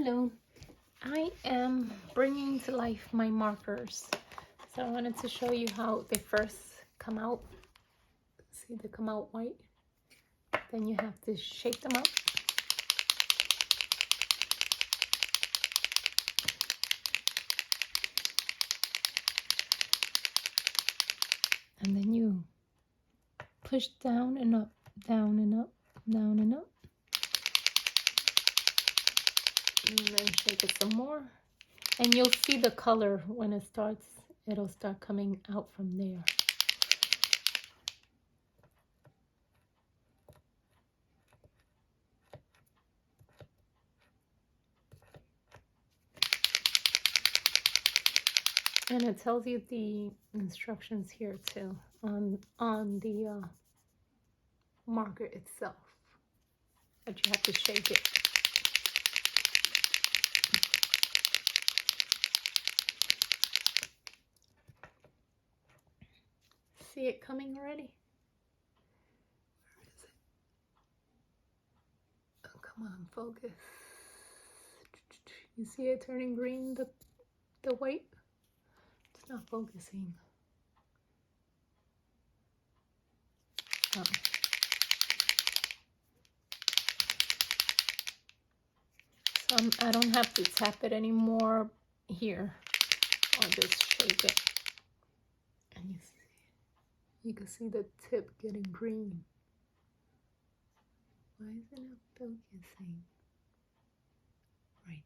Hello, I am bringing to life my markers. So I wanted to show you how they first come out. See, they come out white. Then you have to shake them up. And then you push down and up, down and up, down and up. And then shake it some more. And you'll see the color when it starts, it'll start coming out from there. And it tells you the instructions here too on the marker itself, but you have to shake it. See it coming already? Where is it? Oh, come on, focus. You see it turning green, the white? It's not focusing. Oh. So I don't have to tap it anymore here. I'll just shake it. And you can see the tip getting green. Why isn't it focusing? Right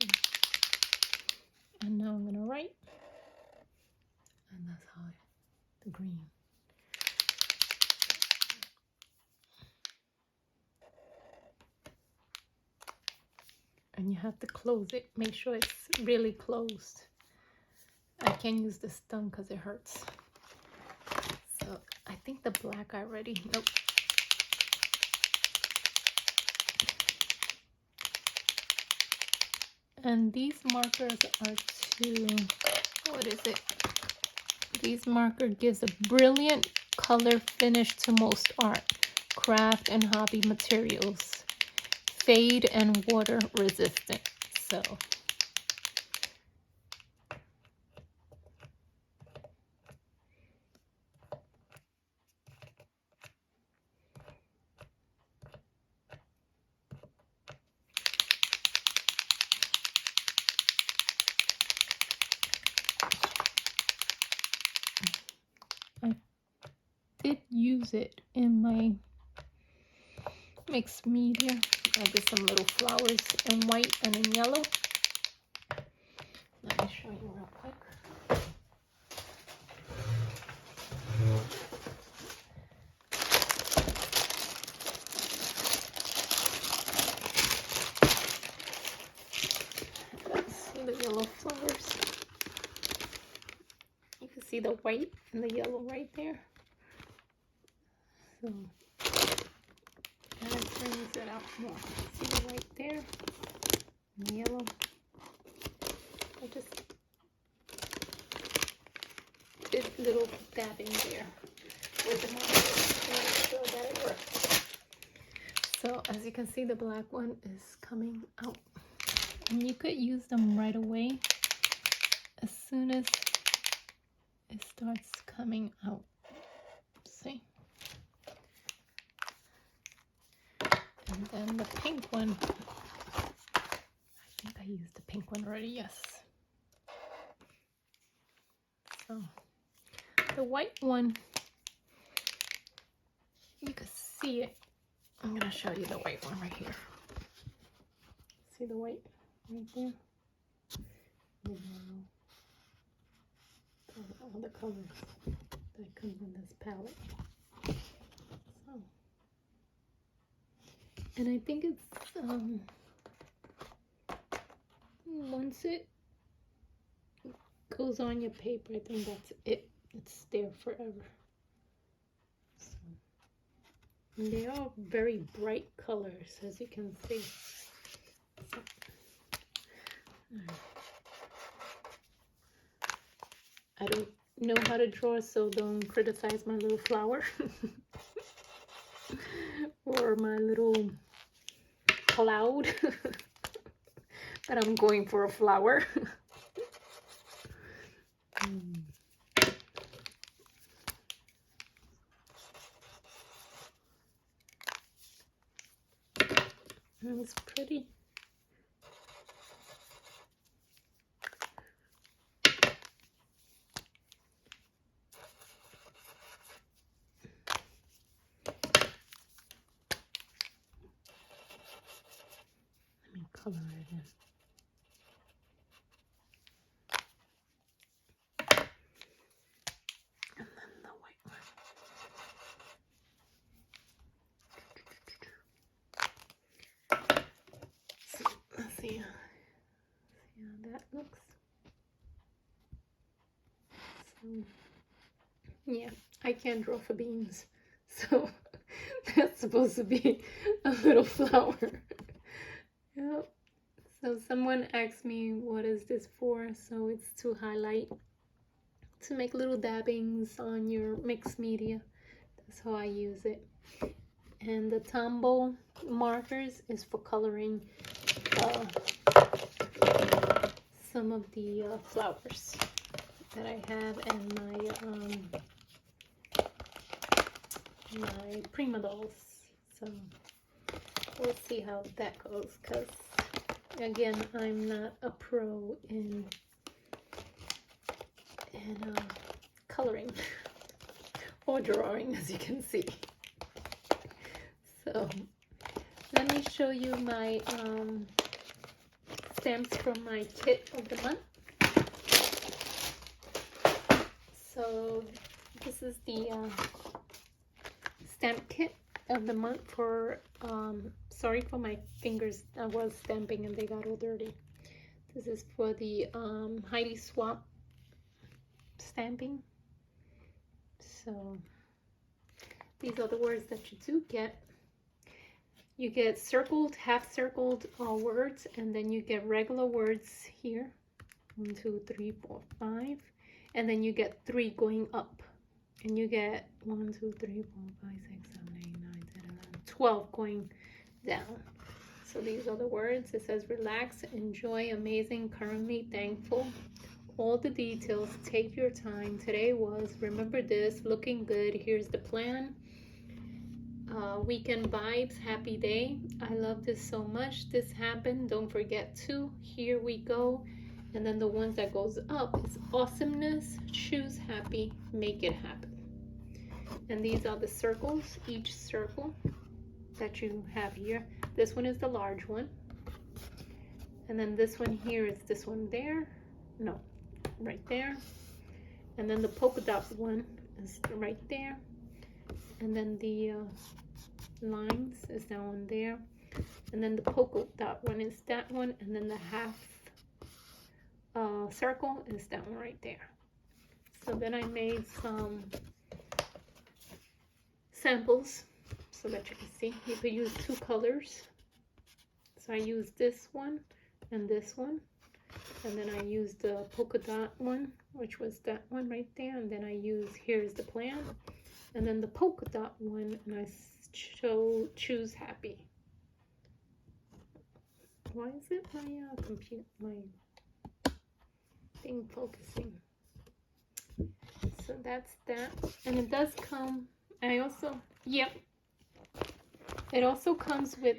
there. And now I'm gonna write. And that's how the green. And you have to close it. Make sure it's really closed. I can't use this thumb because it hurts. So I think the black I already, nope. And these markers are to, what is it? These marker gives a brilliant color finish to most art, craft, and hobby materials. Fade and water resistant. So I did use it in my mixed media. I did some little flowers in white and in yellow. Let me show you real quick. See the yellow flowers? You can see the white and the yellow right there. So that brings it out more. See the white there and the yellow? I just did little dabbing there with the marker to make sure that it works. So as you can see, the black one is coming out. And you could use them right away as soon as it starts coming out. See? And then the pink one, I think I used the pink one already, yes. So the white one, you can see it. I'm gonna show you the white one right here. See the white right there? The yellow. All the colors that come in this palette. So, and I think it's once it goes on your paper, I think that's it. It's there forever. So, and they are very bright colors, as you can see. So, I don't know how to draw, so don't criticize my little flower or my little cloud. But I'm going for a flower. It's pretty. Let me color it in. And then the white one. So let's see how that looks. So yeah, I can't draw for beans, so that's supposed to be a little flower. Yep. So someone asked me what is this for, so it's to highlight, to make little dabbings on your mixed media. That's how I use it. And the Tombow markers is for coloring some of the flowers that I have and my prima dolls. So we'll see how that goes, because again, I'm not a pro in coloring or drawing, as you can see. So let me show you my stamps from my kit of the month. So this is the stamp kit of the month for, sorry for my fingers, I was stamping and they got all dirty. This is for the Heidi Swapp stamping. So these are the words that you do get. You get circled, half circled words, and then you get regular words here. 1, 2, 3, 4, 5. And then you get 3 going up. And you get 1, 2, 3, 4, 5, 6, 7, 8, 9, 10, 11, 12 going down. So these are the words. It says relax, enjoy, amazing, currently, thankful. All the details, take your time. Today was, remember this, looking good, here's the plan. Weekend vibes, happy day. I love this so much. This happened, don't forget to. Here we go. And then the ones that goes up is awesomeness, choose happy, make it happen. And these are the circles, each circle that you have here. This one is the large one. And then this one here is this one there. No, right there. And then the polka dot one is right there. And then the lines is that one there. And then the polka dot one is that one. And then the half circle is that one right there. So then I made some samples so that you can see. You could use 2 colors. So I used this one and this one. And then I used the polka dot one, which was that one right there. And then I used, here's the plan. And then the polka dot one, and I choose happy. Why is it my my thing focusing? So that's that. And it does come, I also, yep. It also comes with,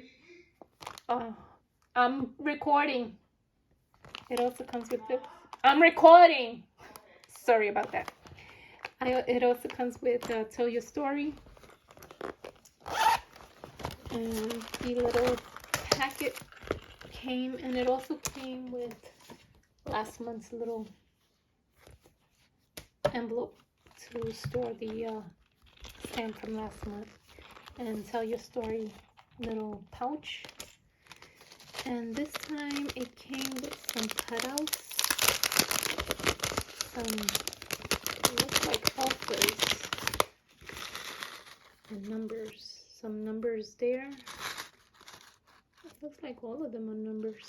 I'm recording. It also comes with this. I'm recording. Sorry about that. It also comes with Tell Your Story. And the little packet came, and it also came with last month's little envelope to store the stamp from last month. And Tell Your Story little pouch. And this time it came with some cutouts. It looks like offers and numbers. Some numbers there. It looks like all of them are numbers.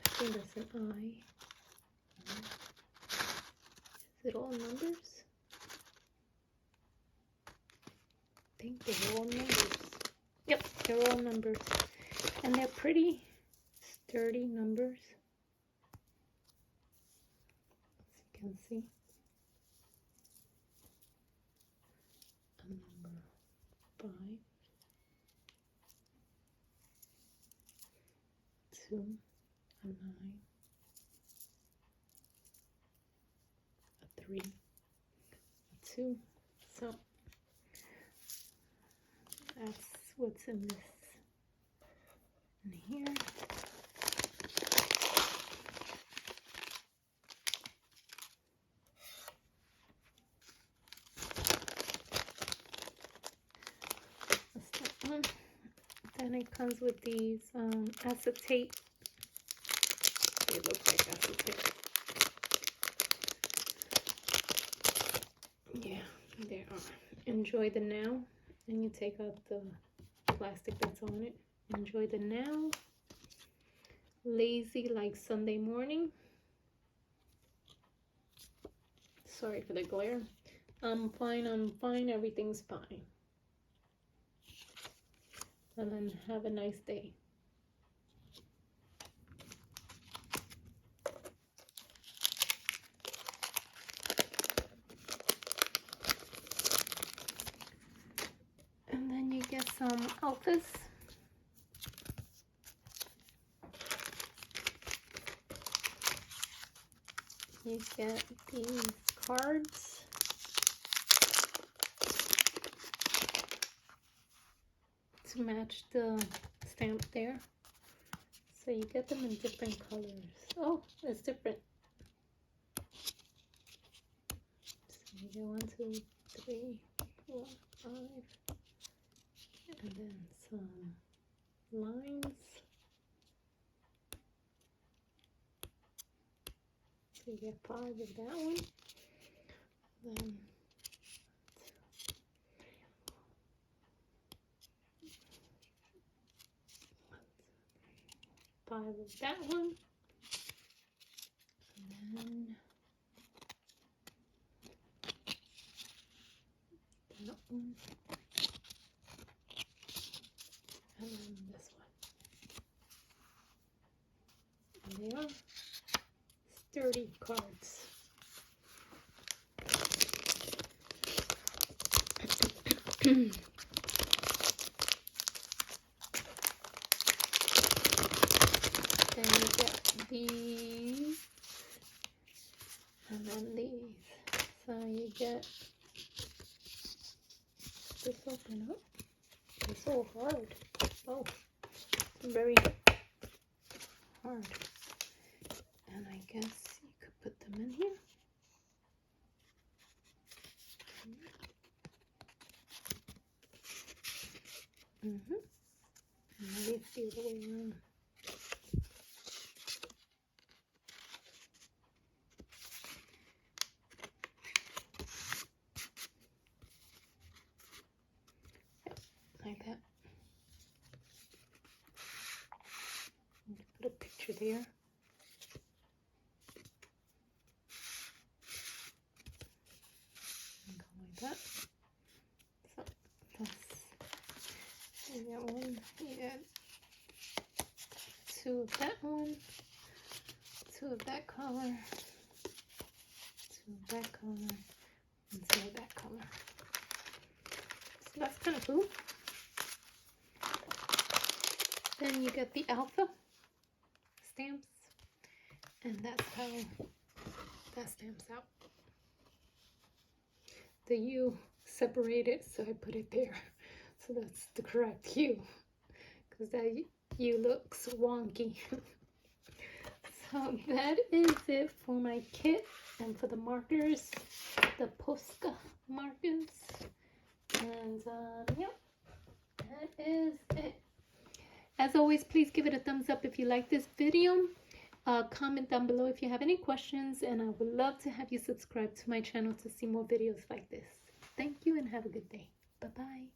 I think that's an I. Is it all numbers? I think they're all numbers. Yep, they're all numbers. And they're pretty sturdy numbers. As you can see. A number 5. 2. A 9. A 3. A 2. So that's what's in this. In here. That's that one. Then it comes with these acetate. They look like acetate. Yeah, they are. Enjoy the now. And you take out the plastic that's on it. Enjoy the now. Lazy like Sunday morning. Sorry for the glare. I'm fine, everything's fine. And then have a nice day. And then you get some alphas. You get these cards. To match the stamp there. So you get them in different colors. Oh, it's different. So you get 1, 2, 3, 4, 5. And then some lines. So you get 5 of that one. Then 5 of that one. And then that one. And then this one. And they are sturdy cards. Then you get these, and then these. So you get this open up. It's so hard. Oh, it's very hard. And I guess you could put them in here. And maybe it's the other way around. Like that. Put a picture there. And go like that. So that's, you get 1, you get 2 of that one, 2 of that color, 2 of that color, and 2 of that color. So that's kind of cool. Then you get the alpha stamps, and that's how that stamps out. The U separated, so I put it there. So that's the correct U, because that U looks wonky. So that is it for my kit and for the markers, the Posca markers. And yep, that is it. As always, please give it a thumbs up if you like this video. Comment down below if you have any questions, and I would love to have you subscribe to my channel to see more videos like this. Thank you and have a good day. Bye-bye.